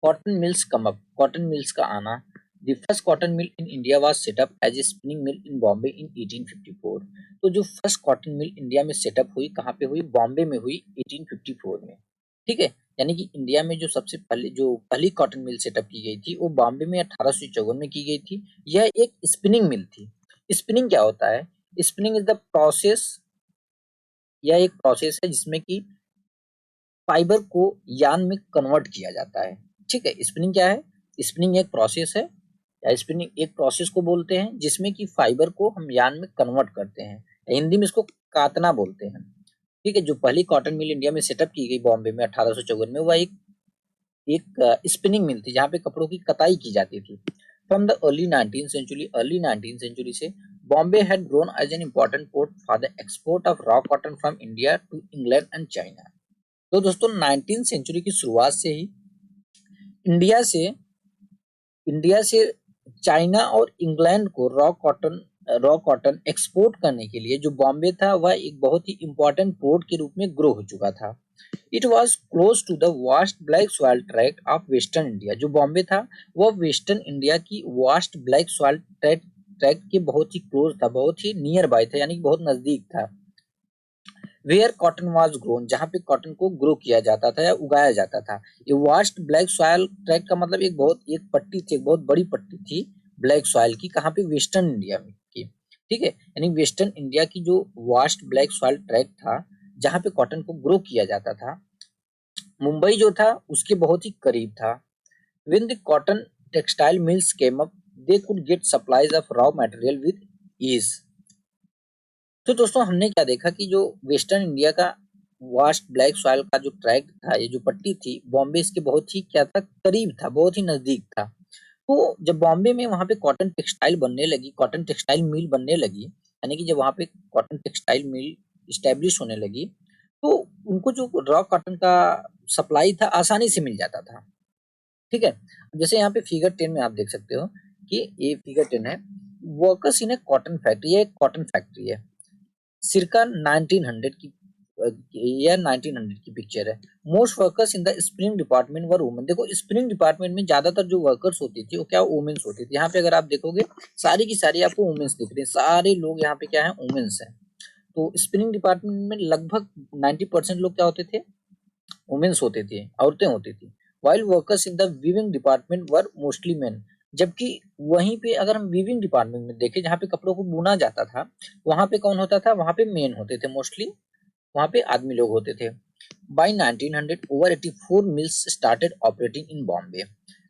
Cotton mills come up, cotton mills का आना। The first cotton mill in India was set up as a spinning mill in Bombay in 1854। तो जो first cotton mill India में setup हुई, कहाँ पे हुई? बॉम्बे में हुई 1854 में। ठीक है, यानी कि इंडिया में जो सबसे पहले जो पहली कॉटन मिल सेटअप की गई थी वो बॉम्बे में 1854 में की गई थी। यह एक स्पिनिंग मिल थी। स्पिनिंग क्या होता है? स्पिनिंग इज द प्रोसेस, यह एक प्रोसेस है जिसमें कि फाइबर को यार्न में कन्वर्ट किया जाता है। ठीक है, स्पिनिंग क्या है? स्पिनिंग एक प्रोसेस है, या स्पिनिंग एक प्रोसेस को बोलते हैं जिसमें कि फाइबर को हम यार्न में कन्वर्ट करते हैं। हिंदी में इसको कातना बोलते हैं। ठीक है, जो पहली कॉटन मिल इंडिया में सेटअप की गई बॉम्बे में 1854 में, वह एक स्पिनिंग मिल थी जहाँ पे कपड़ों की कताई की जाती थी। From the early 19th century से Bombay had grown as an important port for the export of raw cotton from India to England and China. तो दोस्तों 19th सेंचुरी की शुरुआत से ही इंडिया से इंडिया से चाइना और इंग्लैंड को रॉ कॉटन एक्सपोर्ट करने के लिए जो बॉम्बे था वह एक बहुत ही इंपॉर्टेंट पोर्ट के रूप में ग्रो हो चुका था। It was close to the vast black soil tract of western India. जो बॉम्बे था वह वेस्टर्न इंडिया की वास्ट ब्लैक सॉइल ट्रैक्ट के बहुत ही क्लोज था, बहुत ही नियर बाय था, यानी कि बहुत नजदीक था। वेयर कॉटन वाज ग्रोन, जहाँ पे कॉटन को ग्रो किया जाता था या उगाया जाता था। ये वास्ट ब्लैक सॉइल ट्रैक्ट का मतलब एक पट्टी थी, एक बहुत बड़ी पट्टी थी ब्लैक सॉइल की, कहाँ पे? वेस्टर्न इंडिया में की। ठीक है, यानी वेस्टर्न इंडिया की जो वास्ट ब्लैक सॉइल ट्रैक्ट था जहाँ पे कॉटन को ग्रो किया जाता था, मुंबई जो था उसके बहुत ही करीब था। When the cotton textile mills came up they could get supplies of raw material with ease. तो दोस्तों हमने क्या देखा कि जो वेस्टर्न इंडिया का वास्ट ब्लैक सॉइल का जो ट्रैक था, ये जो पट्टी थी, बॉम्बे इसके बहुत ही क्या था? करीब था, बहुत ही नजदीक था। तो जब बॉम्बे में वहां पे कॉटन टेक्सटाइल बनने लगी, कॉटन टेक्सटाइल मिल बनने लगी, यानी कि जब वहां पे कॉटन टेक्सटाइल मिल स्टेब्लिश होने लगी, तो उनको जो रॉ कॉटन का सप्लाई था आसानी से मिल जाता था। ठीक है, जैसे यहाँ पे फिगर 10 में आप देख सकते हो कि ये फिगर 10 है। Workers in A cotton factory, ये एक कॉटन फैक्ट्री है। सिरका 1900 की ईयर 1900 की पिक्चर है। Most workers in the spinning department were women. देखो स्पिनिंग डिपार्टमेंट में ज्यादातर जो वर्कर्स होती थी वो क्या? वुमेन्स होती थी। यहाँ पे अगर आप देखोगे सारी की सारी आपको वुमेन्स दिख रही है, सारे लोग यहाँ पे क्या है? वुमेन्स हैं। तो स्पिनिंग डिपार्टमेंट में लगभग 90% लोग क्या होते थे? वुमेन्स होते थे, औरतें होती थी। While workers in the weaving department were mostly men. जबकि वहीं पे अगर हम वीविंग डिपार्टमेंट में देखें जहाँ पे कपड़ों को बुना जाता था, वहां पे कौन होता था? वहां पे मेन होते थे, मोस्टली वहां पे आदमी लोग होते थे। By 1900 over 84 mills started operating in Bombay.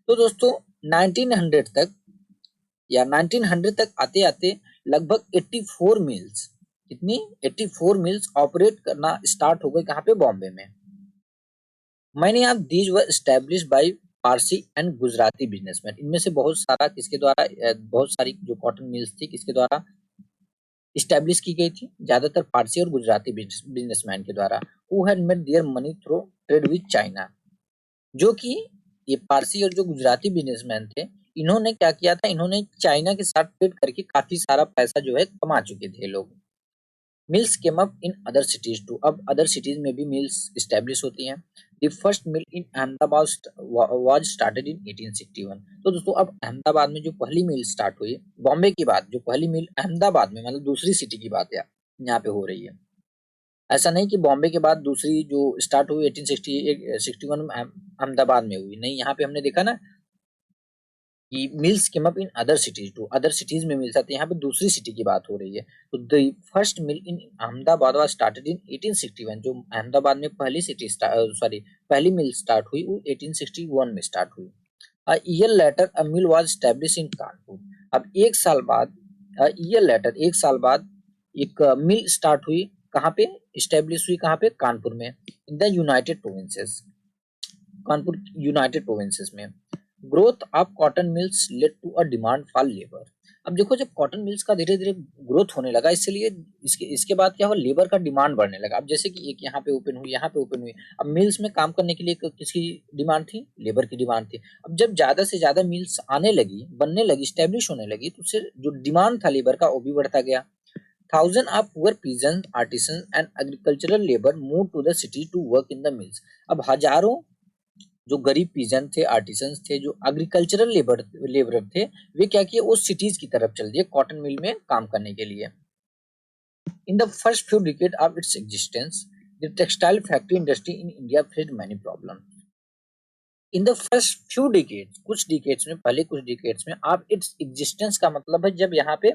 तो दोस्तों 1900 तक या 1900 तक आते आते लगभग 84 मिल्स, कितनी? 84 मिल्स ऑपरेट करना स्टार्ट हो गए, कहाँ पे? बॉम्बे में। Many of these were established bye Parsi and Gujarati businessman. इनमें से बहुत सारा किसके द्वारा बहुत सारी जो कॉटन मिल्स थी किसके द्वारा इस्टेब्लिश की गई थी? ज्यादातर पारसी और गुजराती बिजनेसमैन के द्वारा। Who had made their money through trade with China. जो कि ये पारसी और जो गुजराती बिजनेसमैन थे, इन्होंने क्या किया था? इन्होंने चाइना के साथ ट्रेड करके काफी सारा पैसा जो है कमा चुके थे लोग। Mills came up in other cities too. अब अदर सिटीज में भी मिल्स स्टैब्लिश होती हैं। The first mill in Ahmedabad was started in 1861। तो दोस्तों अब अहमदाबाद में जो पहली मिल स्टार्ट हुई, बॉम्बे की बात, जो पहली मिल अहमदाबाद में, मतलब दूसरी सिटी की बात है यहाँ पे हो रही है। ऐसा नहीं कि बॉम्बे के बाद दूसरी जो स्टार्ट हुई 1861 में अहमदाबाद में हुई, नहीं। यहाँ पे हमने देखा ना कि mills came up in other cities too, other cities में मिल्स आते हैं, यहाँ पे दूसरी सिटी की बात हो रही है। तो the first mill in Ahmedabad was started in 1861। जो अहमदाबाद में पहली मिल स्टार्ट हुई वो 1861 में स्टार्ट हुई। A year later a mill was establish in Kanpur. अब एक साल बाद, ईयर लेटर, एक साल बाद एक मिल स्टार्ट हुई, कहाँ पे स्टैब्लिश हुई? कहाँ पे? कानपुर में, in the United Provinces, Kanpur United Provinces में। Growth of cotton mills led to a demand for labour. अब देखो जब कॉटन मिल्स का धीरे धीरे ग्रोथ होने लगा, इसलिए इसके बाद क्या हुआ? लेबर का डिमांड बढ़ने लगा। अब जैसे कि एक यहाँ पे ओपन हुई, यहाँ पे ओपन हुई। अब मिल्स में काम करने के लिए किसकी डिमांड थी? लेबर की डिमांड थी। अब जब ज्यादा से ज्यादा मिल्स आने लगी, बनने लगी, स्टेब्लिश होने लगी, तो उससे जो डिमांड था लेबर का वो भी बढ़ता गया। Thousand of poor peasant artisan and agricultural labour move to the city to work in the mills. अब हजारों जो गरीब पीजन थे, आर्टिसंस थे, जो एग्रीकल्चरल लेबरर थे, वे क्या किए, वो सिटीज की तरफ चल दिए कॉटन मिल में काम करने के लिए। In the first few decade of its existence, the textile factory industry in India faced many problem. In the first few decades, कुछ डिकेड्स में, पहले कुछ डिकेड्स में, ऑफ इट्स एग्जिस्टेंस का मतलब है जब यहाँ पे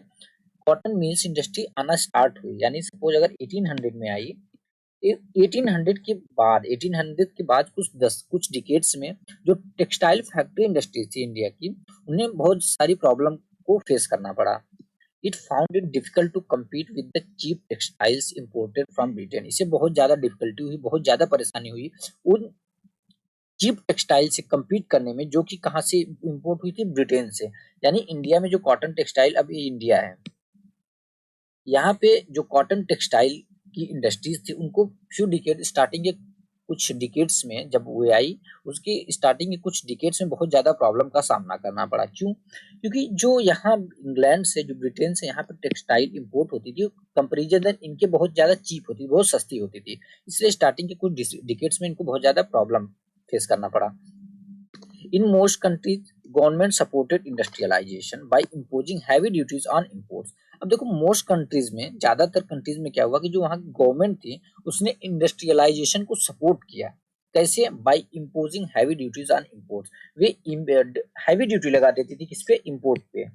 कॉटन मिल्स इंडस्ट्री आना स्टार्ट हुई, यानी सपोज अगर 1800 में आई, 1800 के बाद कुछ डिकेड्स में जो टेक्सटाइल फैक्ट्री इंडस्ट्री थी इंडिया की, उन्हें बहुत सारी प्रॉब्लम को फेस करना पड़ा। It found it difficult to compete with the cheap textiles imported from Britain. इसे बहुत ज्यादा डिफिकल्टी हुई, बहुत ज्यादा परेशानी हुई उन चीप टेक्सटाइल से कम्पीट करने में, जो कि कहाँ से इंपोर्ट हुई थी, ब्रिटेन से। यानी इंडिया में जो कॉटन टेक्सटाइल, अब ये इंडिया है, यहाँ पे जो कॉटन टेक्सटाइल की इंडस्ट्रीज थी उनको फ्यू डिकेड स्टार्टिंग के कुछ डिकेड्स में जब वो आई, उसकी स्टार्टिंग के कुछ डिकेड्स में बहुत ज्यादा प्रॉब्लम का सामना करना पड़ा। क्यों? क्योंकि जो यहाँ इंग्लैंड से, जो ब्रिटेन से यहाँ पे टेक्सटाइल इंपोर्ट होती थी, कंपेरिजन इनके बहुत ज्यादा चीप होती थी, बहुत सस्ती होती थी, इसलिए स्टार्टिंग के कुछ डिकेड्स में इनको बहुत ज्यादा प्रॉब्लम फेस करना पड़ा। In most countries, government supported industrialization by imposing heavy duties on imports. अब देखो मोस्ट कंट्रीज में, ज्यादातर कंट्रीज में क्या हुआ कि जो वहाँ की गवर्नमेंट थी उसने इंडस्ट्रियलाइजेशन को सपोर्ट किया। कैसे? By imposing heavy duties on imports. वे हैवी ड्यूटी लगा देती थी किस पे? इम्पोर्ट पे।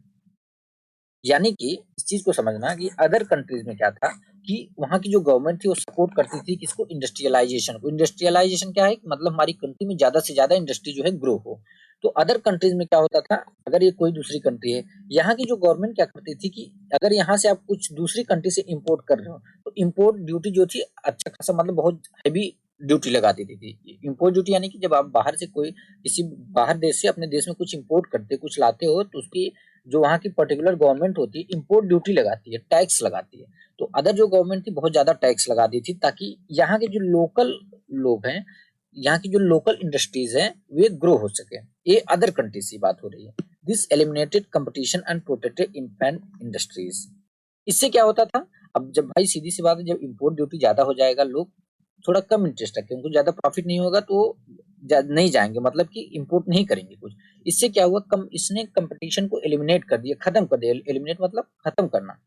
यानी कि इस चीज को समझना कि अदर कंट्रीज में क्या था कि वहां की जो गवर्नमेंट थी वो सपोर्ट करती थी किसको? इंडस्ट्रियलाइजेशन को। इंडस्ट्रियलाइजेशन क्या है? मतलब हमारी कंट्री में ज्यादा से ज्यादा इंडस्ट्री जो है ग्रो हो। तो अदर कंट्रीज में क्या होता था, अगर ये कोई दूसरी कंट्री है, यहाँ की जो गवर्नमेंट क्या करती थी कि अगर यहाँ से आप कुछ दूसरी कंट्री से इम्पोर्ट कर रहे हो तो इम्पोर्ट ड्यूटी जो थी अच्छा खासा, मतलब बहुत हैवी ड्यूटी लगा देती थी। इम्पोर्ट ड्यूटी यानी कि जब आप बाहर से कोई, किसी बाहर देश से अपने देश में कुछ इम्पोर्ट करते, कुछ लाते हो, तो उसकी जो वहाँ की पर्टिकुलर गवर्नमेंट होती है इम्पोर्ट ड्यूटी लगाती है, टैक्स लगाती है। तो अदर जो गवर्नमेंट थी बहुत ज्यादा टैक्स लगा दी थी ताकि यहाँ के जो लोकल लोग हैं, यहाँ की जो लोकल इंडस्ट्रीज हैं, वे ग्रो हो सके। ये अदर कंट्रीज की बात हो रही है। This eliminated competition and protected infant industries. इससे क्या होता था, अब जब भाई सीधी सी बात है, जब इम्पोर्ट ड्यूटी ज्यादा हो जाएगा, लोग थोड़ा कम इंटरेस्ट रखें, उनको ज्यादा प्रॉफिट नहीं होगा तो नहीं जाएंगे, मतलब कि इंपोर्ट नहीं करेंगे कुछ। इससे क्या हुआ, कम इसने कंपटीशन को एलिमिनेट कर दिया, खत्म कर दिया। एलिमिनेट मतलब खत्म करना,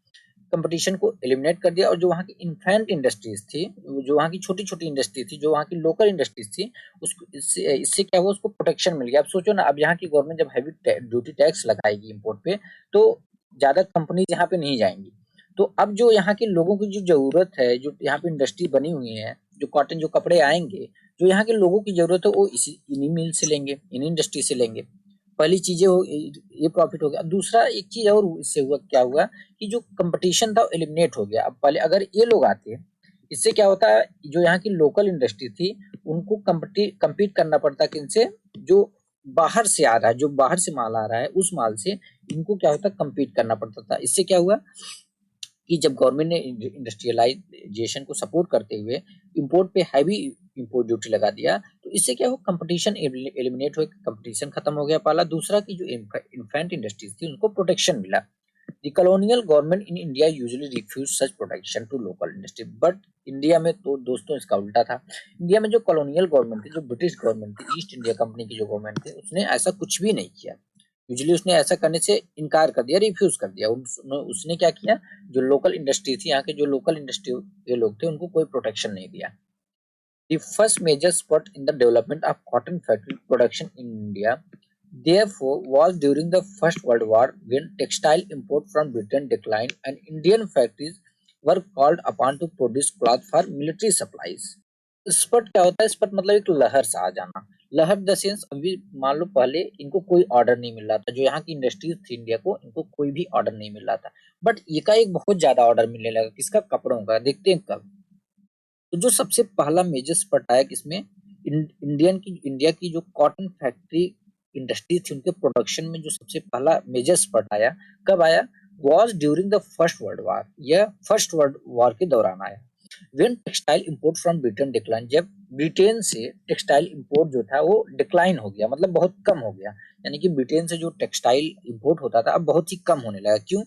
कंपटीशन को एलिमिनेट कर दिया। और जो वहाँ की इन्फेंट इंडस्ट्रीज थी, जो वहाँ की छोटी छोटी इंडस्ट्री थी, जो वहाँ की लोकल इंडस्ट्रीज थी, उसको इससे क्या हुआ, उसको प्रोटेक्शन मिल गया। अब सोचो ना, अब यहाँ की गवर्नमेंट जब हैवी ड्यूटी टैक्स लगाएगी इम्पोर्ट पे, तो ज्यादा कंपनीज यहाँ पे नहीं जाएंगी। तो अब जो यहाँ के लोगों की जो जरूरत है, जो यहाँ पे इंडस्ट्री बनी हुई है, जो कॉटन, जो कपड़े आएंगे, जो यहाँ के लोगों की जरूरत है, वो इन्हीं मिल से लेंगे, इन्हीं इंडस्ट्री से लेंगे। पहली चीजें हो, ये प्रॉफिट हो गया। दूसरा एक चीज और इससे हुआ, क्या हुआ कि जो कंपटीशन था एलिमिनेट हो गया। अब पहले अगर ये लोग आते, इससे क्या होता है, जो यहाँ की लोकल इंडस्ट्री थी उनको कम्पीट करना पड़ता कि इनसे, जो बाहर से आ रहा है, जो बाहर से माल आ रहा है, उस माल से इनको क्या होता, कम्पीट करना पड़ता था। इससे क्या हुआ कि जब गवर्नमेंट ने इंडस्ट्रियलाइजेशन को सपोर्ट करते हुए इंपोर्ट पे हैवी इंपोर्ट ड्यूटी लगा दिया, तो इससे क्या हो, कंपटीशन एलिमिनेट हो, कंपटीशन खत्म हो गया। पहला। दूसरा की जो इन्फेंट इंडस्ट्रीज थी उनको प्रोटेक्शन मिला। The colonial government in India usually refuse such protection to local industry, but India में तो दोस्तों इसका उल्टा था। इंडिया में जो कॉलोनियल गवर्नमेंट थी, जो ब्रिटिश गवर्नमेंट थी, ईस्ट इंडिया कंपनी की जो गवर्नमेंट थी, उसने ऐसा कुछ भी नहीं किया। यूजुअली उसने ऐसा करने से इनकार कर दिया, रिफ्यूज कर दिया। उसने क्या किया, जो लोकल इंडस्ट्री थी, यहाँ के जो लोकल इंडस्ट्री के लोग थे, उनको कोई प्रोटेक्शन नहीं दिया। The first major spurt in the development of cotton factory production in India, therefore, was during the First World War, when textile import from Britain declined and Indian factories were called upon to produce cloth for military supplies. Spot क्या होता है? Spot मतलब एक लहर सा आ जाना। लहर the sense, अभी मान लो पहले इनको कोई ऑर्डर नहीं मिल रहा था, जो यहाँ की इंडस्ट्रीज थी इंडिया को, इनको कोई भी ऑर्डर नहीं मिल रहा था, बट ये का एक बहुत ज्यादा ऑर्डर मिलने लगा। किसका? कपड़ों का। देखते हैं कब। तो जो सबसे पहला मेजर स्पट आया किसमें, इंडिया की जो कॉटन फैक्ट्री इंडस्ट्री थी, उनके प्रोडक्शन में जो सबसे पहला मेजर स्पट आया, कब आया? Was during the first world war. यह फर्स्ट वर्ल्ड वॉर के दौरान आया। When textile import from Britain decline, जब ब्रिटेन से टेक्सटाइल इंपोर्ट जो था वो डिक्लाइन हो गया, मतलब बहुत कम हो गया। यानी कि ब्रिटेन से जो टेक्सटाइल इंपोर्ट होता था अब बहुत ही कम होने लगा। क्यों?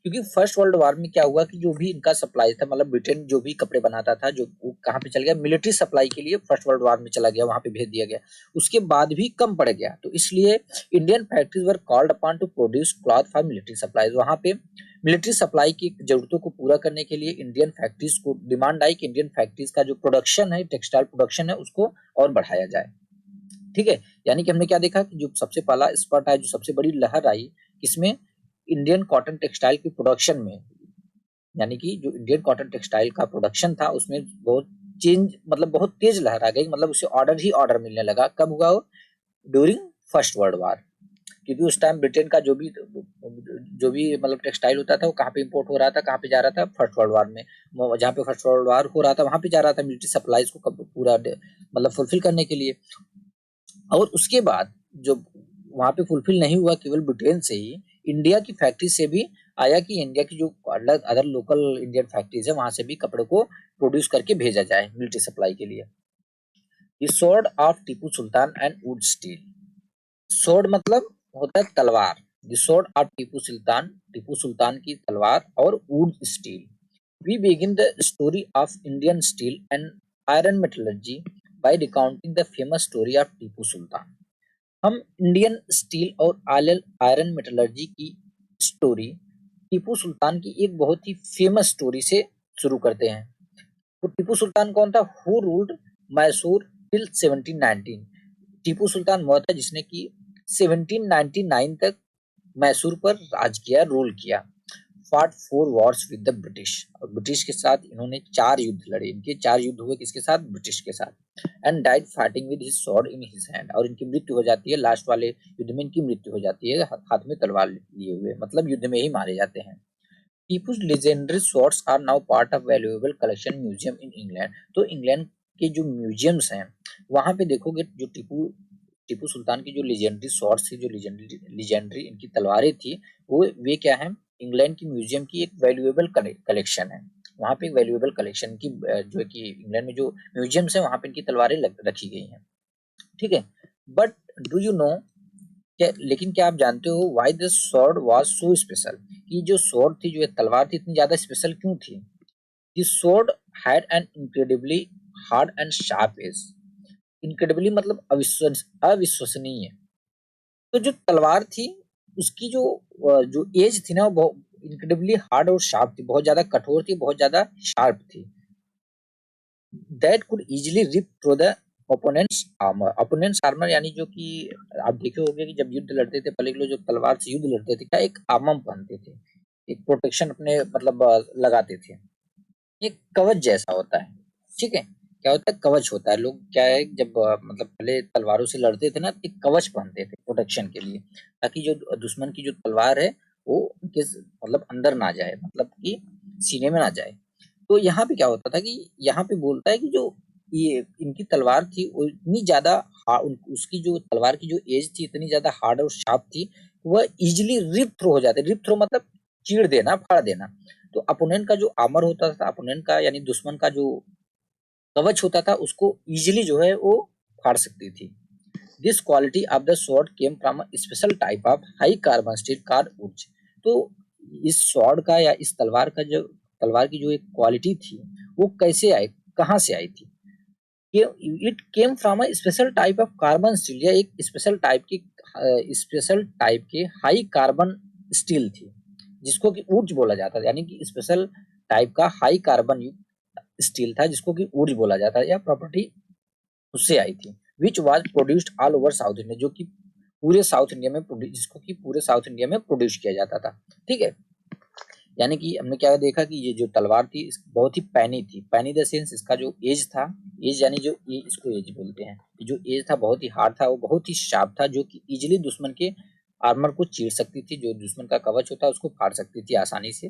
क्योंकि फर्स्ट वर्ल्ड वॉर में क्या हुआ कि जो भी इनका सप्लाई था, मतलब ब्रिटेन जो भी कपड़े बनाता था, जो वो कहाँ पे चल गया, मिलिट्री सप्लाई के लिए फर्स्ट वर्ल्ड वॉर में चला गया, वहां पे भेज दिया गया। उसके बाद भी कम पड़ गया, तो इसलिए Indian factories were called upon two produce cloth for military supplies. वहां पे मिलिट्री सप्लाई की जरूरतों को पूरा करने के लिए इंडियन फैक्ट्रीज को डिमांड आई कि इंडियन फैक्ट्रीज का जो प्रोडक्शन है, टेक्सटाइल प्रोडक्शन है, उसको और बढ़ाया जाए। ठीक है, यानी कि हमने क्या देखा कि जो सबसे पहला स्पॉट है, जो सबसे बड़ी लहर आई किसमें, इंडियन कॉटन टेक्सटाइल की प्रोडक्शन में, यानी कि जो इंडियन कॉटन टेक्सटाइल का प्रोडक्शन था उसमें बहुत चेंज, मतलब बहुत तेज लहर आ गई, मतलब उसे ऑर्डर ही ऑर्डर मिलने लगा। कब हुआ वो, ड्यूरिंग फर्स्ट वर्ल्ड वॉर। क्योंकि उस टाइम ब्रिटेन का जो भी मतलब टेक्सटाइल होता था वो कहाँ पे इंपोर्ट हो रहा था, कहाँ पे जा रहा था, फर्स्ट वर्ल्ड वॉर में। जहाँ पे फर्स्ट वर्ल्ड वॉर हो रहा था वहां पे जा रहा था मिलिट्री सप्लाईज को पूरा मतलब फुलफिल करने के लिए। और उसके बाद जो वहां पे फुलफिल नहीं हुआ केवल ब्रिटेन से ही, इंडिया की फैक्ट्री से भी आया कि इंडिया की जो अदर लोकल इंडियन फैक्ट्रीज है वहां से भी कपड़े को प्रोड्यूस करके भेजा जाए मिलिट्री सप्लाई के लिए। The sword of Tipu Sultan and wootz steel. Sword मतलब होता है तलवार, the sword of Tipu Sultan की तलवार, और wootz steel. We begin the story of Indian steel and iron metallurgy by recounting the famous story of Tipu Sultan. हम इंडियन स्टील और आयरन मेटलर्जी की स्टोरी टीपू सुल्तान की एक बहुत ही फेमस स्टोरी से शुरू करते हैं। तो टीपू सुल्तान कौन था, who ruled Mysore till 1719। Tipu Sultan वह था जिसने कि 1799 तक मैसूर पर राज किया, रूल किया। Fought 4 Wars with the British, और ब्रिटिश के साथ इन्होंने 4 युद्ध लड़े। इनके 4 युद्ध हुए किसके साथ, ब्रिटिश के साथ। And died fighting with his sword in his hand, और इनकी मृत्यु हो जाती है, लास्ट वाले युद्ध में इनकी मृत्यु हो जाती है हाथ में तलवार लिए हुए, मतलब युद्ध में ही मारे जाते हैं। टीपू's legendary swords are now part of valuable collection museum in England। तो इंग्लैंड के जो म्यूजियम्स हैं वहां पे देखोगे जो टीपू टीपू सुल्तान की जो लेजेंडरी स्वॉर्ड्स थी, जो लेजेंडरी इनकी तलवारें थी, वो वे क्या है, इंग्लैंड की म्यूजियम की एक वैल्यूएबल कलेक्शन है। वहां पे एक वैल्यूएबल कलेक्शन की जो है कि इंग्लैंड में जो म्यूजियम्स है वहां पे इनकी तलवारें रखी गई हैं। ठीक है, बट डू यू नो, लेकिन क्या आप जानते हो why the sword was so special, कि जो स्वॉर्ड थी, जो ये तलवार थी, इतनी ज्यादा स्पेशल क्यों थी। The sword had an incredibly hard and sharp edge. Incredibly मतलब अविश्वसनीय। तो जो तलवार थी उसकी जो एज थी ना, वो इनक्रेडिबली हार्ड और शार्प थी, बहुत ज्यादा कठोर थी, बहुत ज्यादा शार्प थी। That could easily rip through the opponent's armour, यानी जो कि आप देखे होंगे कि जब युद्ध लड़ते थे पहले के लोग जो तलवार से युद्ध लड़ते थे, क्या एक आर्मर पहनते थे, एक प्रोटेक्शन अपने मतलब लगाते थे, एक कवच जैसा होता है। ठीक है, क्या होता है, कवच होता है। लोग क्या है जब मतलब पहले तलवारों से लड़ते थे ना, एक कवच पहनते थे प्रोटेक्शन के लिए, ताकि जो दुश्मन की जो तलवार है वो उनके मतलब अंदर ना जाए, मतलब कि सीने में ना जाए। तो यहाँ पे क्या होता था कि यहाँ पे बोलता है कि जो ये इनकी तलवार थी वो इतनी ज्यादा उसकी जो तलवार की जो एज थी इतनी ज्यादा हार्ड और शार्प थी, वह इजिली रिप थ्रो हो जाते। रिप थ्रो मतलब चीड़ देना, फाड़ देना। तो अपोनेंट का जो आर्मर होता था, अपोनेंट का यानी दुश्मन का जो कवच होता था, उसको इजिली जो है वो फाड़ सकती थी। This quality of the sword came from a special type of high carbon steel called wootz. तो इस स्वॉर्ड का या इस तलवार की जो एक क्वालिटी थी वो कैसे आई, कहाँ से आई थी। It came from a special type of carbon steel, या एक स्पेशल टाइप के हाई कार्बन स्टील थी, जिसको कि ऊर्ज बोला जाता था, यानी कि स्पेशल टाइप का हाई कार्बन स्टील था जिसको कि ऊर्ज बोला जाता है, या प्रॉपर्टी उससे आई थी। Which was produced all over south India, जो कि पूरे साउथ इंडिया में जिसको कि पूरे साउथ इंडिया में प्रोड्यूस किया जाता था। ठीक है, यानी कि हमने क्या देखा कि ये जो तलवार थी बहुत ही पैनी थी। पैनी द सेंस इसका जो एज था, एज यानी जो ये इसको एज बोलते हैं, जो एज था बहुत ही हार्ड था, वो बहुत ही शार्प था, जो कि इजिली दुश्मन के आर्मर को चीर सकती थी, जो दुश्मन का कवच होता है उसको फाड़ सकती थी आसानी से।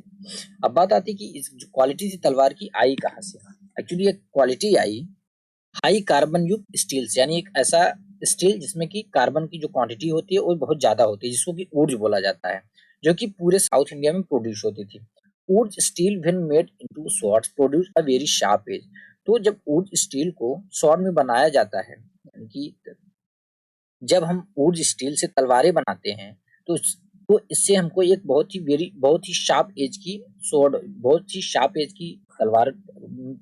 अब बात आती कि इस जो क्वालिटी थी तलवार की आई कहाँ से। एक्चुअली ये क्वालिटी आई हाई कार्बन युक्त स्टील से, यानी एक ऐसा स्टील जिसमें कि कार्बन की जो क्वांटिटी होती है वो बहुत ज्यादा होती है, जिसको कि ऊर्ज बोला जाता है, जो कि पूरे साउथ इंडिया में प्रोड्यूस होती थी। Wootz steel when made into swords produce a very sharp edge. तो जब ऊर्ज स्टील को स्वॉर्ड में बनाया जाता है, यानी कि जब हम ऊर्ज स्टील से तलवारें बनाते हैं तो तो इससे हमको एक बहुत ही शार्प एज की स्वॉर्ड, बहुत ही शार्प एज की तलवार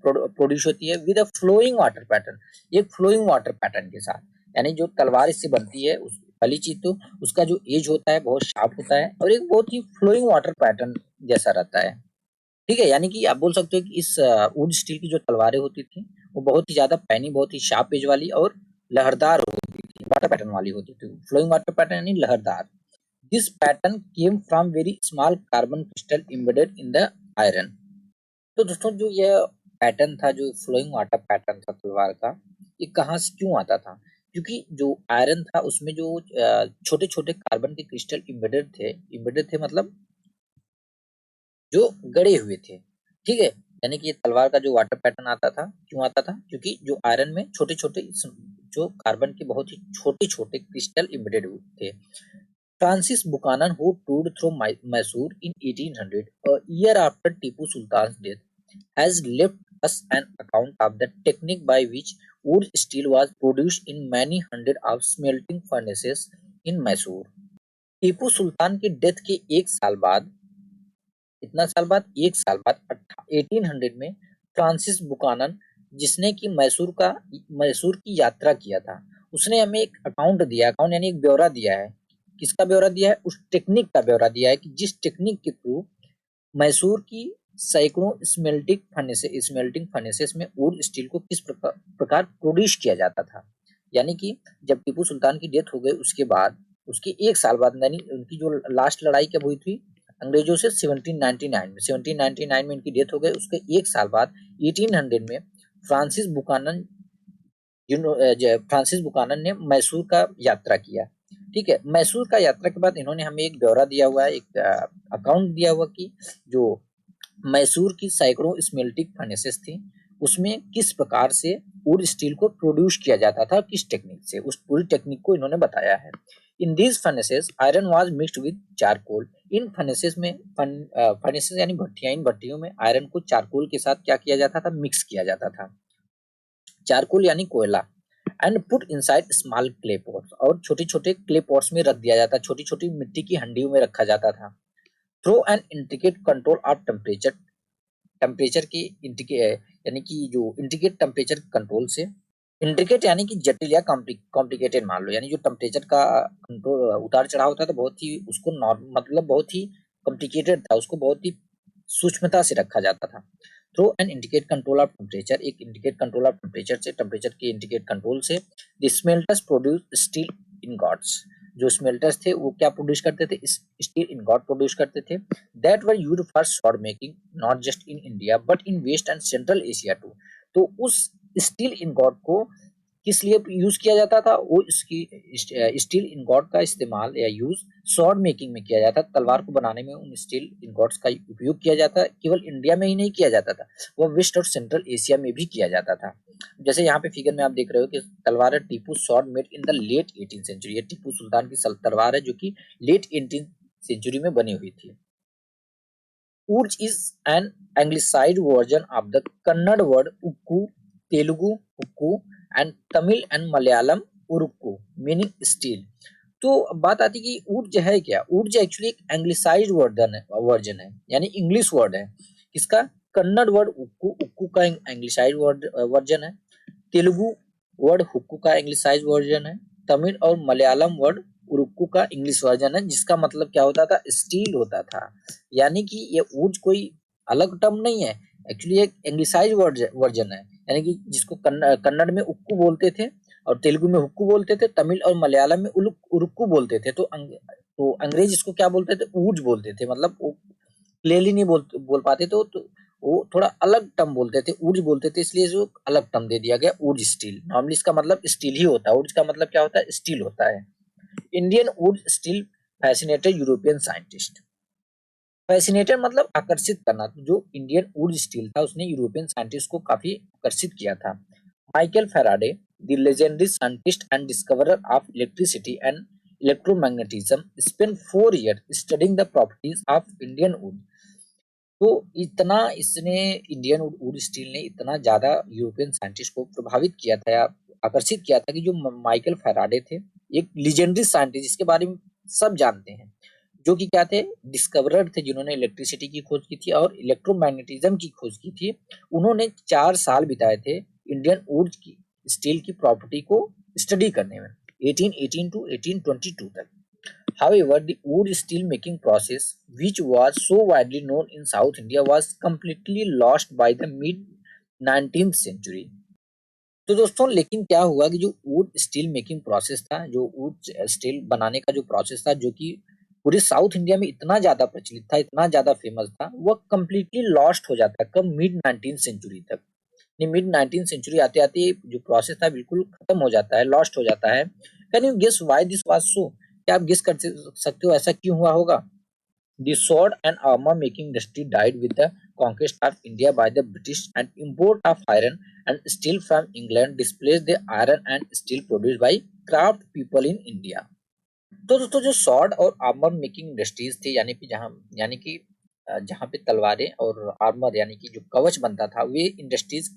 प्रोड्यूस होती है with a flowing water pattern, एक फ्लोइंग वाटर पैटर्न के साथ। यानी जो तलवार इससे बनती है उस पहली चीज तो उसका जो एज होता है बहुत शार्प होता है और एक बहुत ही फ्लोइंग वाटर पैटर्न जैसा रहता है। ठीक है, यानी कि आप बोल सकते हो कि इस वुड स्टील की जो तलवारें होती थी वो बहुत ही ज्यादा पैनी, बहुत ही शार्प एज वाली और लहरदार होती थी, वाटर पैटर्न वाली होती थी। फ्लोइंग वाटर पैटर्न यानी लहरदार। This pattern came from very small carbon crystal embedded in the iron. तो दोस्तों जो यह पैटर्न था, जो फ्लोइंग वाटर पैटर्न था तलवार का, ये कहाँ से क्यों आता था? क्योंकि जो आयरन था उसमें जो छोटे छोटे कार्बन के क्रिस्टल इम्बेडेड थे मतलब जो गड़े हुए थे। ठीक है, यानी कि ये तलवार का जो वाटर पैटर्न आता था, क्यों आता था? क्योंकि जो आयरन में छोटे छोटे जो कार्बन के बहुत ही छोटे छोटे क्रिस्टल इम्बेडेड थे। Francis Buchanan, who toured through Mysore in 1800, a year after Tipu Sultan's death, has left us an account of the technique by which wood steel was produced in many hundred of smelting furnaces in Mysore. Tipu Sultan की death के एक साल बाद, इतना साल बाद, एक साल बाद 1800 में फ्रांसिस बुकानन, जिसने कि मैसूर की यात्रा किया था, उसने हमें एक अकाउंट दिया, अकाउंट यानी एक ब्यौरा दिया है। किसका ब्यौरा दिया है? उस टेक्निक का ब्यौरा दिया है कि जिस टेक्निक के थ्रू मैसूर की सैकड़ों स्मेल्टिंग फर्नेसेस में वुड स्टील को किस प्रकार प्रोड्यूस किया जाता था। यानी कि जब टीपू सुल्तान की डेथ हो गई उसके बाद, उसके एक साल बाद, यानी उनकी जो लास्ट लड़ाई कब हुई थी अंग्रेजों से? 1799 में इनकी डेथ हो गई। उसके एक साल बाद 1800 में फ्रांसिस बुकानन फ्रांसिस बुकानन ने मैसूर का यात्रा किया। ठीक है, मैसूर का यात्रा के बाद इन्होंने हमें एक ब्यौरा दिया हुआ है, एक अकाउंट दिया हुआ कि जो मैसूर की सैकड़ों स्मेल्टिंग फर्नेसेस थी उसमें किस प्रकार से वुड स्टील को प्रोड्यूस किया जाता था, किस टेक्निक से, उस पूरी टेक्निक को इन्होंने बताया है। In these furnaces iron was mixed with charcoal. In furnaces में फर्नेसेस यानी भट्टियां, इन भट्टियों में आयरन को चारकोल के साथ क्या किया जाता था? मिक्स किया जाता था। चारकोल यानी कोयला। And put inside small clay pots, और छोटे छोटे क्ले पॉट्स में रख दिया जाता, छोटी छोटी मिट्टी की हंडियों में रखा जाता था। Through an indicate control of temperature, temperature की यानी कि जो इंडिकेट टेम्परेचर कंट्रोल से, इंडिकेट यानी कि जटिल या कॉम्प्लिकेटेड मान लो, यानी जो टेम्परेचर का कंट्रोल उतार चढ़ाव होता था बहुत ही उसको मतलब बहुत ही कॉम्प्लिकेटेड था, उसको बहुत ही सूक्ष्मता से रखा जाता था। Through an indicate control of temperature, एक इंडिकेट कंट्रोल ऑफ टेम्परेचर से, टेम्परेचर के इंडिकेट कंट्रोल से the smelters produce steel ingots. जो स्मेल्टर्स थे वो क्या प्रोड्यूस करते थे? स्टील इनगॉट प्रोड्यूस करते थे। That were used for sword making not just in India but in west and central Asia too. तो उस स्टील इनगॉट को किस लिए यूज किया जाता था? वो इसकी स्टील इनगॉट का इस्तेमाल या यूज स्वॉर्ड मेकिंग में किया जाता, तलवार को बनाने में उन स्टील इनगॉट्स का उपयोग किया जाता। केवल इंडिया में ही नहीं किया जाता था, वह वेस्ट और सेंट्रल एशिया में भी किया जाता था। जैसे यहाँ पे फिगर में आप देख रहे हो कि तलवार है Tipu sword made in the late 18th century. ये टीपू सुल्तान की तलवार है जो कि लेट 18th सेंचुरी में बनी हुई थी। Urj is an anglicized version of the Kannada word ukku, Telugu ukku, and Tamil and Malayalam urukku, meaning steel. तो बात आती कि ऊर्ज है क्या? ऊर्ज एक्चुअली एक एंग्लिसाइज्ड वर्जन है, यानी इंग्लिश वर्ड है। किसका? कन्नड़ वर्ड उक्कू, उक्कू का एंग्लिसाइज्ड वर्जन है। तेलुगु वर्ड हुक्कू का एंग्लिसाइज्ड वर्जन है। तमिल और मलयालम वर्ड उरुक्कू का इंग्लिश वर्जन है, जिसका मतलब क्या होता था? स्टील होता था। यानी कि ये ऊर्ज कोई अलग टर्म नहीं है, एक्चुअली एक एंग्लिसाइज्ड वर्जन है। यानी कि जिसको कन्नड़ में उक्कू बोलते थे और तेलुगु में हुक्कू बोलते थे, तमिल और मलयालम में उरुक्कू बोलते थे। तो अंग्रेज इसको क्या बोलते थे? ऊर्ज बोलते थे। मतलब वो क्लियरली नहीं बोल पाते तो वो थोड़ा अलग टर्म बोलते थे, ऊर्ज बोलते थे, इसलिए जो अलग टर्म दे दिया गया ऊर्ज स्टील। नॉर्मली इसका मतलब स्टील ही होता है, ऊर्ज का मतलब क्या होता है? स्टील होता है। Indian Wurtz steel fascinated European scientist. Fascinated मतलब आकर्षित करना, तो जो इंडियन ऊर्ज स्टील था उसने यूरोपियन साइंटिस्ट को काफी आकर्षित किया था। Michael Faraday, the legendary scientist and discoverer of electricity and electromagnetism, spent 4 years studying the properties of Indian would. तो इतना इसने इंडियन वुड स्टील ने इतना ज्यादा यूरोपियन साइंटिस्ट को प्रभावित किया था या आकर्षित किया था कि जो माइकल फैराडे थे, एक लीजेंडरी साइंटिस्ट जिसके बारे में सब जानते हैं, जो कि क्या थे, डिस्कवरर थे जिन्होंने इलेक्ट्रिसिटी की खोज की थी और इलेक्ट्रोमैग्नेटिज्म की खोज की थी। उन्होंने 4 साल बिताए थे इंडियन वुड की स्टील की प्रॉपर्टी को स्टडी करने में 1818 टू 1822 तक। However, the wood steel making process, which was so widely known in South India, was completely lost by the mid 19th century. तो दोस्तों लेकिन क्या हुआ कि जो वुड स्टील मेकिंग प्रोसेस था, जो वुड स्टील बनाने का जो प्रोसेस था, जो कि पूरे साउथ इंडिया में इतना ज्यादा प्रचलित था, इतना ज्यादा फेमस था, वह कंप्लीटली लॉस्ट हो जाता है कब, मिड 19th सेंचुरी तक। मिड 19th सेंचुरी आते आते जो प्रोसेस था बिल्कुल खत्म हो जाता है, लॉस्ट हो जाता है। Can you guess why this was so? क्या आप गेस कर सकते हो ऐसा क्यों हुआ होगा? The sword and armor making industry died with the conquest of India by the British, and import of iron and steel from England displaced the iron and steel produced by craft people in India. तो दोस्तों जो sword और armour making industries थी, जहाँ पे तलवारें और armour यानी कि जो कवच बनता था, वे इंडस्ट्रीज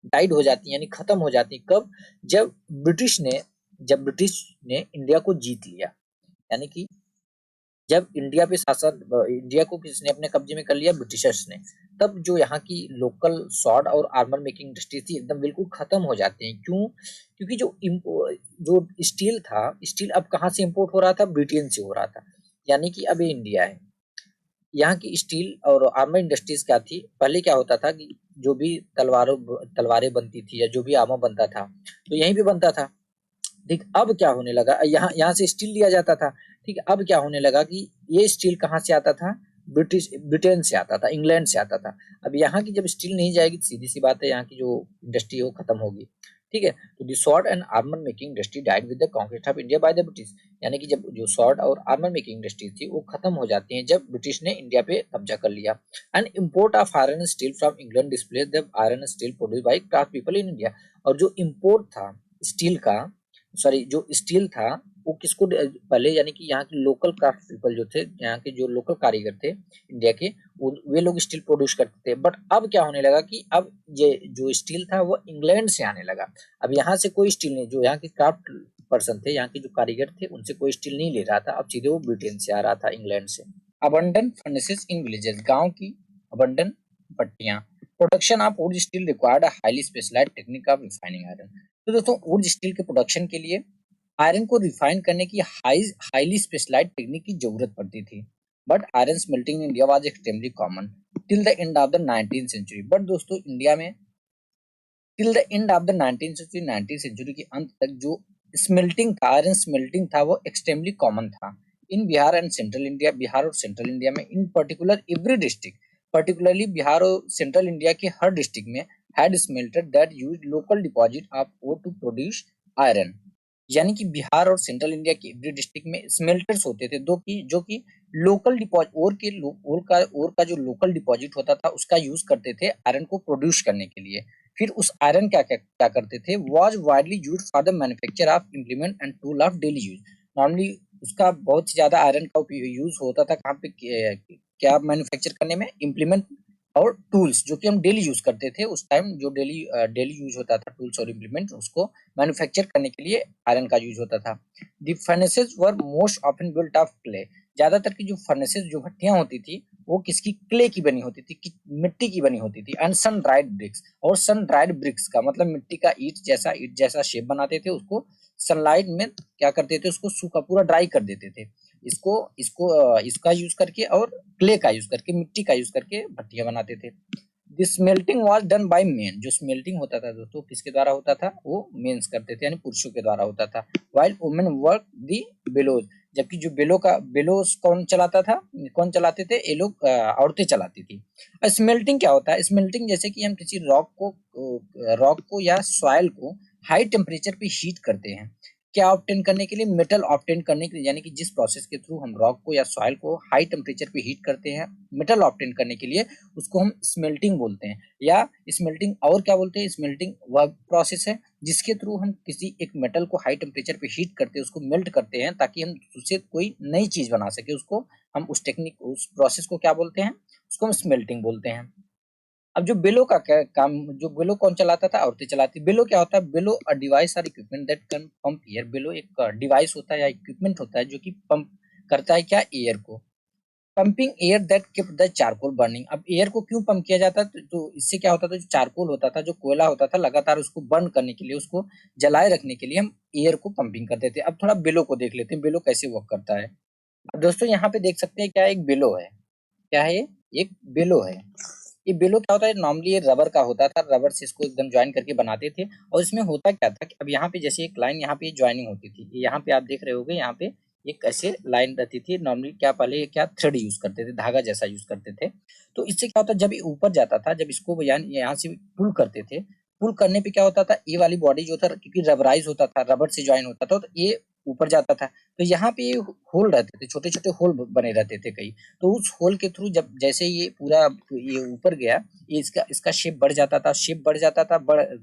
डाइड हो जाती यानी खत्म हो जाती कब, जब ब्रिटिश ने जब ब्रिटिश ने इंडिया को जीत लिया। यानी कि जब इंडिया को किसने अपने कब्जे में कर लिया, ब्रिटिशर्स ने, तब जो यहाँ की लोकल स्वॉर्ड और आर्मर मेकिंग इंडस्ट्री थी एकदम बिल्कुल खत्म हो जाते हैं। क्यों? क्योंकि जो स्टील था, स्टील अब कहाँ से इंपोर्ट हो रहा था, ब्रिटेन से हो रहा था। यानी कि अब ये इंडिया है। यहाँ की स्टील और आर्मर इंडस्ट्रीज क्या थी, पहले क्या होता था कि जो भी तलवारें बनती थी या जो भी आर्मर बनता था तो यहीं पे बनता था। ठीक, अब क्या होने लगा, यहाँ यहाँ से स्टील लिया जाता था। ठीक है, अब क्या होने लगा कि ये स्टील कहाँ से आता था, ब्रिटेन से आता था, इंग्लैंड से आता था। अब यहाँ की जब स्टील नहीं जाएगी, सीधी सी बात है यहाँ की जो इंडस्ट्री है वो खत्म होगी। ठीक है, तो the sword and armour making industry died with the conquest of India by the British. यानी कि जब जो स्वॉर्ड और आर्मर मेकिंग इंडस्ट्री थी वो खत्म हो जाती है जब ब्रिटिश ने इंडिया पे कब्जा कर लिया। And import of iron steel from England displace the iron steel produce by craft people in India. और जो इम्पोर्ट था स्टील का, सॉरी जो स्टील था वो किसको पहले, यानी कि यहाँ के लोकल क्राफ्ट पीपल जो थे, यहाँ के जो लोकल कारीगर थे इंडिया के, वे लोग स्टील प्रोड्यूस करते थे। बट अब क्या होने लगा कि अब ये जो स्टील था वो इंग्लैंड से आने लगा। अब यहाँ से कोई स्टील नहीं, जो यहाँ के क्राफ्ट पर्सन थे, यहाँ के जो कारीगर थे, उनसे कोई स्टील नहीं ले रहा था, अब सीधे वो ब्रिटेन से आ रहा था, इंग्लैंड से। अबंडन फर्नेसेस इन विलेजेस, गांव की अबंडन भट्टियां। Production of wootz steel required a highly specialised technique of refining iron. तो दोस्तों वुड स्टील के प्रोडक्शन के लिए आयरन को रिफाइन करने की हाईली स्पेशलाइज्ड टेक्निक की जरूरत पड़ती थी। But iron smelting in India was extremely common till the end of the 19th century. But दोस्तों इंडिया में till the end of the 19th century, 19th century के अंत तक जो स्मेल्टिंग था, आयरन स्मेल्टिंग था, वो एक्सट्रीमली कॉमन था in Bihar and central India. Bihar और सेंट्रल इंडिया में in particular every district, particularly Bihar और सेंट्रल इंडिया के हर डिस्ट्रिक्ट में had smelter that used local deposit of ore to produce iron. यानी कि बिहार और सेंट्रल इंडिया के एवरी डिस्ट्रिक्ट में स्मेल्टर्स होते थे, दो की जो कि लोकल डिपॉजिट ओर का जो लोकल डिपॉजिट होता था उसका यूज करते थे आयरन को प्रोड्यूस करने के लिए। फिर उस आयरन क्या क्या, क्या करते थे, was widely used for the manufacture of implement and tool of daily use. Normally उसका बहुत ज्यादा आयरन का यूज होता था कहाँ पे, क्या मैन्युफैक्चर करने में, इम्प्लीमेंट और टूल्स जो कि हम डेली यूज करते थे उस टाइम, जो डेली यूज होता था टूल्स और इम्प्लीमेंट, उसको मैन्युफैक्चर करने के लिए आयरन का यूज होता था। The furnaces were most often built of clay. ज्यादातर की जो फर्नेसेस, जो भट्टियां होती थी, वो किसकी, क्ले की बनी होती थी, मिट्टी की बनी होती थी। एंड सन ड्राइड ब्रिक्स, और सन ड्राइड ब्रिक्स का मतलब मिट्टी का ईट जैसा शेप बनाते थे, उसको सनलाइट में क्या करते थे, उसको सूखा पूरा ड्राई कर देते थे। इसको इसको इसका यूज करके और क्ले का यूज करके, मिट्टी का यूज करके भट्टियां बनाते थे। This smelting was done by main. जो स्मेल्टिंग होता था दोस्तों किसके द्वारा होता था, वो मेंस करते थे यानी पुरुषों के द्वारा होता था। व्हाइल वुमेन वर्क दी बेलोज। जबकि जो बेलोस कौन चलाता था, कौन चलाते थे, ये लोग औरतें चलाती थी। स्मेल्टिंग क्या होता है, स्मेल्टिंग जैसे कि हम किसी रॉक को या सॉइल को हाई टेम्परेचर पे हीट करते हैं, क्या ऑब्टेन करने के लिए, मेटल ऑब्टेन करने के लिए। यानी कि जिस प्रोसेस के थ्रू हम रॉक को या सॉइल को हाई टेम्परेचर पे हीट करते हैं मेटल ऑब्टेन करने के लिए, उसको हम स्मेल्टिंग बोलते हैं। या स्मेल्टिंग और क्या बोलते हैं, स्मेल्टिंग वह प्रोसेस है जिसके थ्रू हम किसी एक मेटल को हाई टेम्परेचर पे हीट करते हैं, उसको मेल्ट करते हैं ताकि हम उससे कोई नई चीज बना सके। उसको हम उस प्रोसेस को क्या बोलते हैं, उसको हम स्मेल्टिंग बोलते हैं। अब जो बेलो का क्या काम, जो बेलो कौन चलाता था, औरतें चलाती। बेलो क्या होता है, बेलो अ डिवाइस और equipment that can pump air. Bellow एक डिवाइस होता है या इक्विपमेंट होता है जो कि पंप करता है क्या, एयर को। Pumping air that keep the charcoal burning. अब एयर को क्यों पंप किया जाता तो इससे क्या होता था, जो चारकोल होता था, जो कोयला होता था, लगातार उसको बर्न करने के लिए, उसको जलाए रखने के लिए हम एयर को पंपिंग करते थे। अब थोड़ा बेलो को देख लेते हैं, बेलो कैसे वर्क करता है। अब दोस्तों यहाँ पे देख सकते हैं क्या एक बेलो है, क्या है ये, एक बेलो है। ये बेलो क्या होता है, नॉर्मली ये रबर का होता था, रबर से इसको एकदम ज्वाइन करके बनाते थे। और इसमें होता क्या था कि अब यहाँ पे जैसे एक लाइन यहाँ पे ज्वाइनिंग होती थी, यहाँ पे आप देख रहे होगे, यहाँ पे एक ऐसे लाइन रहती थी। नॉर्मली क्या पहले क्या थ्रेड यूज करते थे, धागा जैसा यूज करते थे। तो इससे क्या होता, जब ये ऊपर जाता था, जब इसको यहाँ से पुल करते थे, पुल करने पे क्या होता था, ये वाली बॉडी जो था, क्योंकि रबराइज होता था, रबर से ज्वाइन होता था, तो ये ऊपर जाता था। तो यहाँ पे ये होल रहते थे, छोटे छोटे होल बने रहते थे कई। तो उस होल के थ्रू जब जैसे ये पूरा ये ऊपर गया, ये इसका इसका शेप बढ़ जाता था, शेप बढ़ जाता था।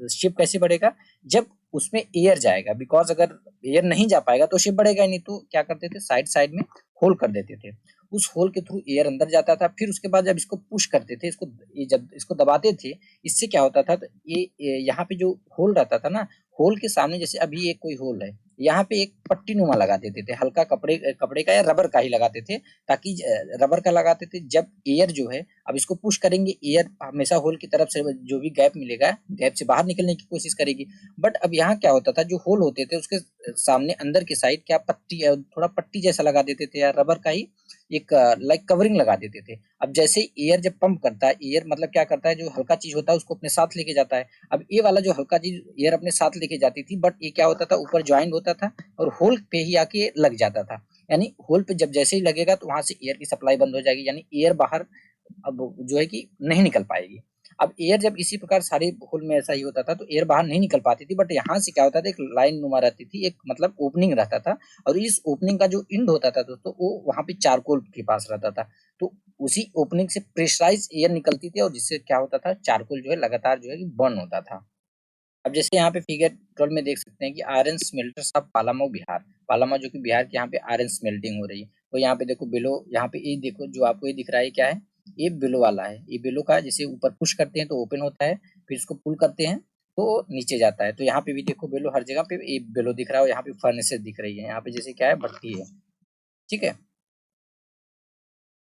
शेप कैसे बढ़ेगा, जब उसमें एयर जाएगा, बिकॉज अगर एयर नहीं जा पाएगा तो शेप बढ़ेगा ही नहीं। तो क्या करते थे, साइड साइड में होल कर देते थे, उस होल के थ्रू एयर अंदर जाता था। फिर उसके बाद जब इसको पुश करते थे, इसको ये जब इसको दबाते थे, इससे क्या होता था, तो ये यहाँ पे जो होल रहता था ना, होल के सामने जैसे अभी एक कोई होल है, यहाँ पे एक पट्टी नुमा लगा देते थे, हल्का कपड़े कपड़े का या रबर का ही लगाते थे, ताकि रबर का लगाते थे। जब एयर जो है, अब इसको पुश करेंगे, एयर हमेशा होल की तरफ से जो भी गैप मिलेगा, गैप से बाहर निकलने की कोशिश करेगी। बट अब यहाँ क्या होता था, जो होल होते थे उसके सामने अंदर की साइड क्या पट्टी, थोड़ा पट्टी जैसा लगा देते थे, या रबर का ही एक लाइक कवरिंग लगा देते थे। अब जैसे एयर जब पंप करता है, एयर मतलब क्या करता है, जो हल्का चीज होता है उसको अपने साथ लेके जाता है। अब ये वाला जो हल्का चीज एयर अपने साथ लेके जाती थी, बट ये क्या होता था, ऊपर ज्वाइंट होता था और होल पे ही आके लग जाता था। यानी होल पे जब जैसे ही लगेगा तो वहां से एयर की सप्लाई बंद हो जाएगी, यानी एयर बाहर अब जो है कि नहीं निकल पाएगी। अब एयर जब इसी प्रकार सारे होल में ऐसा ही होता था, तो एयर बाहर नहीं निकल पाती थी। बट यहाँ से क्या होता था, एक लाइन नुमा रहती थी, एक मतलब ओपनिंग रहता था, और इस ओपनिंग का जो इंड होता था दोस्तों, वो वहां पे चारकोल के पास रहता था। तो उसी ओपनिंग से प्रेशराइज एयर निकलती थी, और जिससे क्या होता था, चारकोल जो है लगातार जो है कि बर्न होता था। अब जैसे यहाँ पे फिगर 12 में देख सकते हैं कि आयरन स्मेल्टर्स ऑफ पालामऊ बिहार, पालामऊ जो कि बिहार के, यहाँ पे आयरन स्मेल्टिंग हो रही है। तो यहाँ पे देखो बिलो, यहाँ पे ये देखो जो आपको ये दिख रहा है क्या है, ये बिलो वाला है। ये बिलो का जैसे ऊपर पुश करते हैं तो ओपन होता है, फिर इसको पुल करते हैं तो नीचे जाता है। तो यहाँ पे भी देखो बिलो, हर जगह पे ये बिलो दिख रहा है, और यहाँ पे फर्नेसेस दिख रही है, यहाँ पे जैसे क्या है, भट्टी है। ठीक है।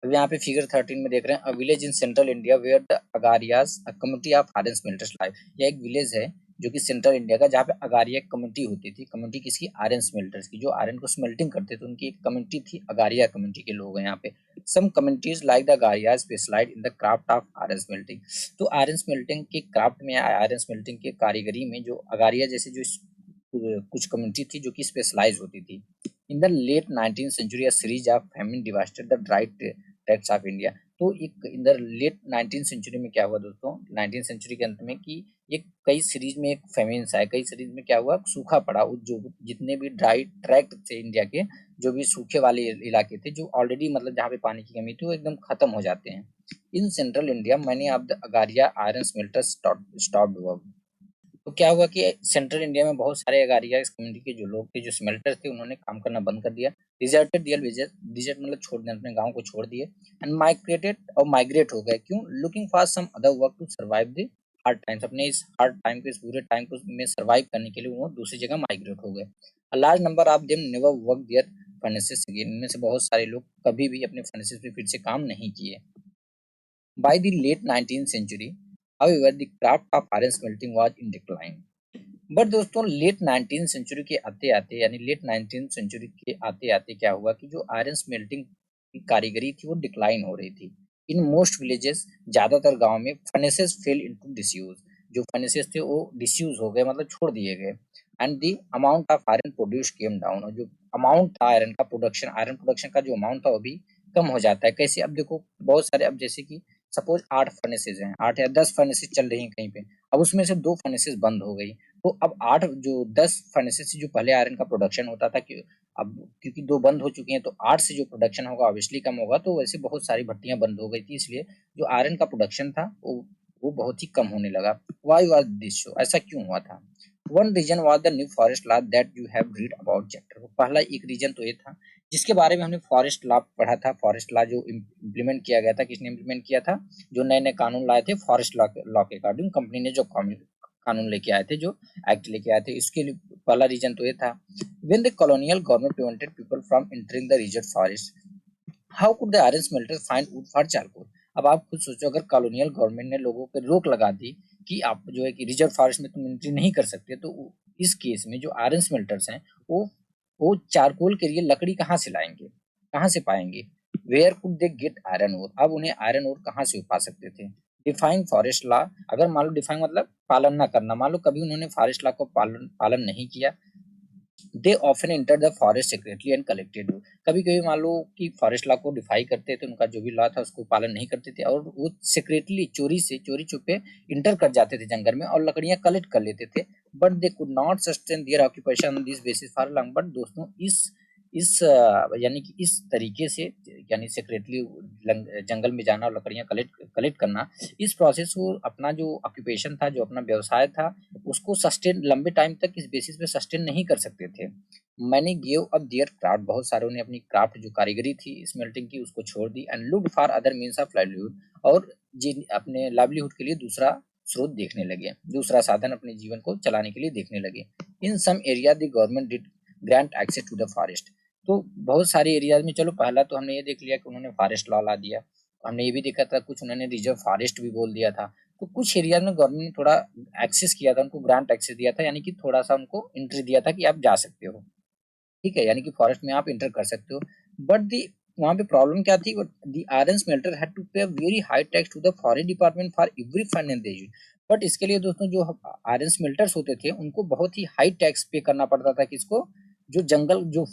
अब यहाँ पे फिगर 13 में देख रहे हैं, a village in central India where the Agarias a community of iron smelters live. यह एक विलेज है जो कि सेंट्रल इंडिया का, जहाँ पे अगारिया कम्युनिटी होती थी। कम्युनिटी किसकी, आयरन स्मेल्टर्स की, जो आयरन को स्मेल्टिंग करते थे, उनकी एक कम्युनिटी थी, अगारिया कम्युनिटी के लोग हैं यहाँ पे। Some communities like the Agarias specialised in the craft of iron smelting. तो आयरन स्मेल्टिंग के क्राफ्ट में, आयरन स्मेल्टिंग के कारीगरी में, जो अगारिया जैसे जो कुछ कम्युनिटी थी जो कि स्पेशलाइज होती थी। In the late 19th century a series of famine devastated the dry tracts of India। तो एक इन द लेट 19th सेंचुरी में क्या हुआ दोस्तों, 19th सेंचुरी के अंत में, कि ये कई सीरीज में एक फेमिन्स आए, कई सीरीज में क्या हुआ, सूखा पड़ा। जो जितने भी ड्राई ट्रैक्ट थे इंडिया के, जो भी सूखे वाले इलाके थे, जो ऑलरेडी मतलब जहाँ पे पानी की कमी थी, वो एकदम खत्म हो जाते हैं। इन central India many of the Agariya iron smelters stopped work. तो क्या हुआ कि सेंट्रल इंडिया में बहुत सारे अगारिया कम्युनिटी के जो लोग थे, जो स्मेल्टर थे, उन्होंने काम करना बंद कर दिया। डिजर्टेड दिया, डिजर्ट मतलब छोड़ दिया, अपने गांव को छोड़ दिए। एंड माइग्रेटेड, और माइग्रेट हो गए, क्यों, looking for some other work to survive the hard times. अपने इस हार्ड टाइम को, इस बुरे टाइम को में सर्वाइव करने के लिए वो दूसरी जगह माइग्रेट हो गए। A large number of them never work there furnaces again. इनमें से बहुत सारे लोग कभी भी अपने फर्नेसेस पे फिर से काम नहीं किए। By the late 19th century, however, the craft of iron smelting was in decline. But दोस्तों लेट 19th सेंचुरी के आते आते, यानी लेट 19th सेंचुरी के आते आते क्या हुआ कि जो आयरन स्मेल्टिंग की कारीगरी थी वो डिक्लाइन हो रही थी। इन मोस्ट विलेजेस, ज्यादातर गांव में, फर्नेसेस फेल इनटू डिसयूज। जो फर्नेसेस थे वो डिसयूज हो गए, मतलब छोड़ दिए गए। And the amount of iron produce came down. और जो अमाउंट था आयरन का प्रोडक्शन, आयरन प्रोडक्शन का जो अमाउंट था वो भी कम हो जाता है। कैसे, अब देखो बहुत सारे, अब जैसे कि सपोज 8 फर्नेसेस हैं, 8 या 10 फर्नेसेस चल रही हैं कहीं पे, अब उसमें से 2 फर्नेसेस बंद हो गई। तो अब 8 जो 10 फर्नेसेस से जो पहले आयरन का प्रोडक्शन होता था, कि अब क्योंकि 2 बंद हो चुकी हैं, तो 8 से जो प्रोडक्शन होगा ऑब्वियसली कम होगा। तो वैसे बहुत सारी भट्टियां बंद हो गई थी, इसलिए जो आयरन का प्रोडक्शन था वो बहुत ही कम होने लगा। व्हाई वाज दिस सो, ऐसा क्यों हुआ था। One reason was the new forest law that you have read about chapter. पहला एक रीजन तो ये था जिसके बारे में हमने फॉरेस्ट लॉ पढ़ा था। फॉरेस्ट लॉ जो इम्प्लीमेंट किया गया था, किसने इम्प्लीमेंट किया था, जो नए नए कानून लाए थे फॉरेस्ट लॉ के अकॉर्डिंग, कंपनी ने जो कानून लेके आए थे, जो एक्ट लेके आए थे, इसके लिए पहला रीजन तो ये था। When the colonial government prevented people from entering the reserve forest, how could the iron smelter find would for charcoal. अब आप खुद सोचो, अगर कॉलोनियल गवर्नमेंट ने लोगों पर रोक लगा दी कि आप जो है कि रिजर्व फॉरेस्ट में तुम एंट्री नहीं कर सकते, तो इस केस में जो आयरन स्मेल्टर्स हैं वो चारकोल के लिए लकड़ी कहाँ से लाएंगे, कहाँ से पाएंगे। Where could they get iron ore. अब उन्हें आयरन ओर कहाँ से पा सकते थे। Defying forest law. अगर मान लो डिफाइंग मतलब पालन ना करना, मान लो कभी उन्होंने फॉरेस्ट लॉ को पालन नहीं किया। They often enter the forest secretly and collected. कभी कभी मान लो कि फॉरेस्ट लॉ को डिफाई करते थे, उनका जो भी लॉ था उसको पालन नहीं करते थे और वो सीक्रेटली चोरी छुपे इंटर कर जाते थे जंगल में और लकड़ियां कलेक्ट कर लेते थे। But they could not sustain their occupation on this basis for long. But दोस्तों यानी कि इस तरीके से, यानी सीक्रेटली जंगल में जाना और लकड़ियां कलेक्ट कलेक्ट करना, इस प्रोसेस को अपना जो ऑक्यूपेशन था, जो अपना व्यवसाय था, उसको सस्टेन लंबे टाइम तक इस बेसिस पे सस्टेन नहीं कर सकते थे। मैंने गिव अप देयर क्राफ्ट। बहुत सारों ने अपनी क्राफ्ट जो कारीगरी थी स्मेल्टिंग की उसको छोड़ दी। And looked for other means of livelihood. और जिन अपने लाइवलीहुड के लिए दूसरा स्रोत देखने लगे, दूसरा साधन अपने जीवन को चलाने के लिए देखने लगे। In some area the government did grant access to the forest. तो बहुत सारे एरियाज में, चलो पहला तो हमने ये देख लिया कि उन्होंने फॉरेस्ट लॉ ला दिया, हमने ये भी देखा था कुछ उन्होंने रिजर्व फॉरेस्ट भी बोल दिया था। तो कुछ एरिया में गवर्नमेंट ने थोड़ा एक्सेस किया था, उनको ग्रांट एक्सेस दिया था, यानी कि थोड़ा सा उनको एंट्री दिया था कि आप जा सकते हो, ठीक है, यानी कि फॉरेस्ट में आप एंटर कर सकते हो। बट दी वहाँ पे प्रॉब्लम क्या थी, the iron smelter had to pay very high tax to the forest department for every fine and days. But इसके लिए दोस्तों जो आयरन स्मेल्टर्स होते थे उनको बहुत ही हाई टैक्स पे करना पड़ता था, किसको, जो जंगल जो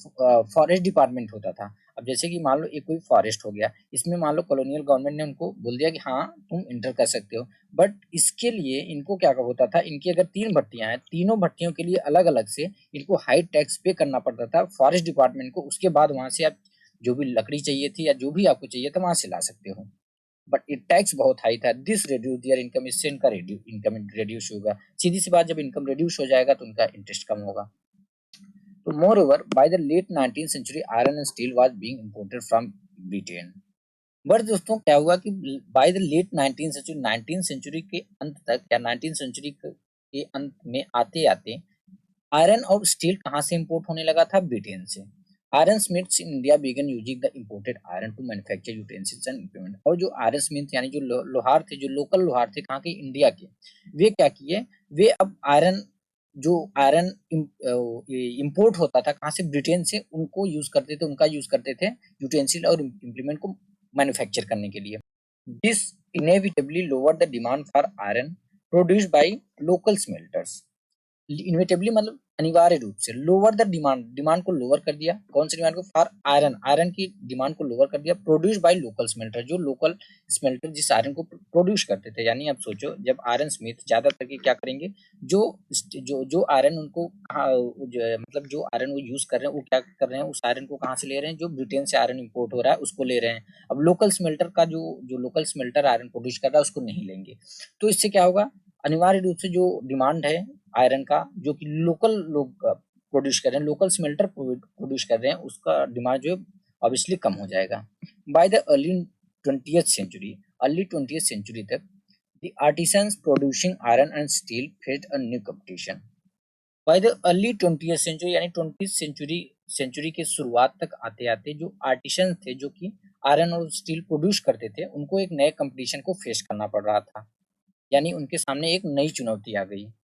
फॉरेस्ट डिपार्टमेंट होता था। अब जैसे कि मान लो एक कोई फॉरेस्ट हो गया, इसमें मान लो कॉलोनियल गवर्नमेंट ने उनको बोल दिया कि हाँ तुम इंटर कर सकते हो। बट इसके लिए इनको क्या होता था, इनकी अगर 3 भट्टियां हैं, तीनों भट्टियों के लिए अलग अलग से इनको हाई टैक्स पे करना पड़ता था फॉरेस्ट डिपार्टमेंट को। उसके बाद वहां से आप जो भी लकड़ी चाहिए थी या जो भी आपको चाहिए था वहां से ला सकते हो। बट ये टैक्स बहुत हाई था। This reduce their income. इससे इनका इनकम रिड्यूस होगा। सीधी सी बात, जब इनकम रिड्यूस हो जाएगा तो उनका इंटरेस्ट कम होगा। तो moreover by the late 19th century iron and steel was being imported from Britain. But दोस्तों क्या हुआ कि by the late 19th century, 19th century के अंत तक या 19th सेंचुरी के अंत में आते आते आयरन और स्टील कहाँ से इंपोर्ट होने लगा था, ब्रिटेन से। Iron smiths in India began using the imported iron to manufacture utensils and equipment. और जो आयरन स्मिथ यानी जो लोहार थे, जो लोकल लोहार थे कहाँ के, इंडिया के, वे क्या किए, वे अब आयरन जो आयरन इंपोर्ट होता था कहाँ से, ब्रिटेन से, उनको यूज करते थे, उनका यूज करते थे यूटेंसिल और इम्प्लीमेंट को मैन्युफैक्चर करने के लिए। This inevitably lower the demand for iron produced by local smelters. Inevitably मतलब अनिवार्य रूप से, लोअर द डिमांड, डिमांड को लोअर कर दिया। कौन सी डिमांड को, फॉर आयरन, आयरन की डिमांड को लोअर कर दिया। प्रोड्यूस बाय लोकल स्मेल्टर, जो लोकल स्मेल्टर जिस आयरन को प्रोड्यूस करते थे। यानी आप सोचो, जब आयरन स्मिथ ज्यादातर के क्या करेंगे, जो जो जो आयरन उनको मतलब जो आयरन वो यूज कर रहे हैं, वो क्या कर रहे हैं, उस आयरन को कहाँ से ले रहे हैं, जो ब्रिटेन से आयरन इंपोर्ट हो रहा है उसको ले रहे हैं। अब लोकल स्मेल्टर का जो लोकल स्मेल्टर आयरन प्रोड्यूस कर रहा है उसको नहीं लेंगे। तो इससे क्या होगा, अनिवार्य रूप से जो डिमांड है आयरन का, जो कि लोकल लोग प्रोड्यूस कर रहे हैं, लोकल स्मेल्टर प्रोड्यूस कर रहे हैं, उसका डिमांड जो है ऑब्वियसली कम हो जाएगा। By the early 20th century तक the artisans producing iron and steel faced a new competition. By the early 20th century यानी 20th सेंचुरी के शुरुआत तक आते आते जो आर्टिसन थे, जो कि आयरन और स्टील प्रोड्यूस करते थे, उनको एक नए कंपटीशन को फेस करना पड़ रहा था। यानी उनके सामने एक नई चुनौती आ गई।